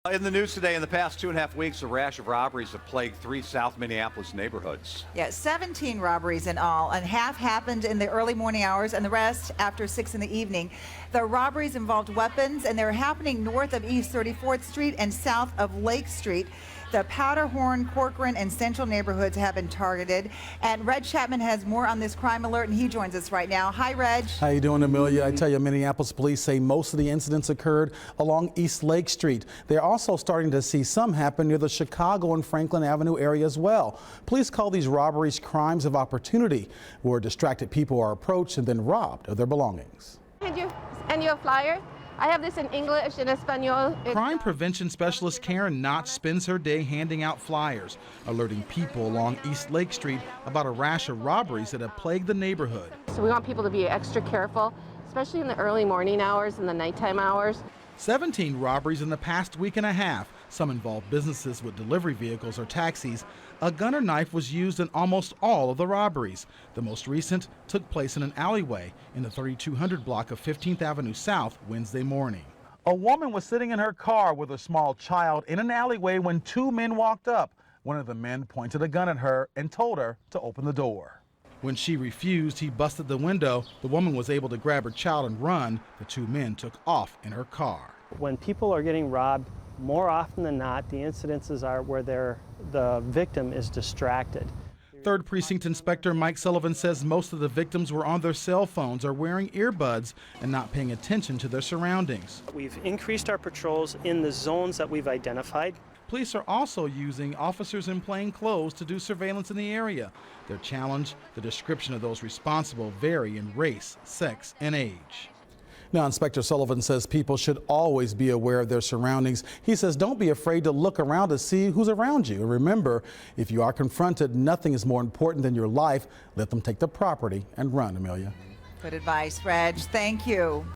In the news today, in the past 2.5 weeks, a rash of robberies have plagued 3 South Minneapolis neighborhoods. Yeah, 17 robberies in all, and half happened in the early morning hours and the rest after 6 in the evening. The robberies involved weapons, and they're happening north of East 34th Street and south of Lake Street. The Powderhorn, Corcoran, and Central neighborhoods have been targeted. And Reg Chapman has more on this crime alert, and he joins us right now. Hi, Reg. How you doing, Amelia? I tell you, Minneapolis police say most of the incidents occurred along East Lake Street. They're also starting to see some happen near the Chicago and Franklin Avenue area as well. Police call these robberies crimes of opportunity, where distracted people are approached and then robbed of their belongings. And your flyer? I have this in English and Espanol. Crime prevention specialist Karen Knott spends her day handing out flyers, alerting people along East Lake Street about a rash of robberies that have plagued the neighborhood. So we want people to be extra careful, especially in the early morning hours and the nighttime hours. 17 robberies in the past week and a half. Some involve businesses with delivery vehicles or taxis. A gun or knife was used in almost all of the robberies. The most recent took place in an alleyway in the 3200 block of 15th Avenue South Wednesday morning. A woman was sitting in her car with a small child in an alleyway when 2 men walked up. One of the men pointed a gun at her and told her to open the door. When she refused, he busted the window. The woman was able to grab her child and run. The 2 men took off in her car. When people are getting robbed, more often than not, the incidences are where the victim is distracted. 3rd Precinct Inspector Mike Sullivan says most of the victims were on their cell phones or wearing earbuds and not paying attention to their surroundings. We've increased our patrols in the zones that we've identified. Police are also using officers in plain clothes to do surveillance in the area. Their challenge, the description of those responsible vary in race, sex, and age. Now, Inspector Sullivan says people should always be aware of their surroundings. He says don't be afraid to look around to see who's around you. And remember, if you are confronted, nothing is more important than your life. Let them take the property and run, Amelia. Good advice, Reg. Thank you.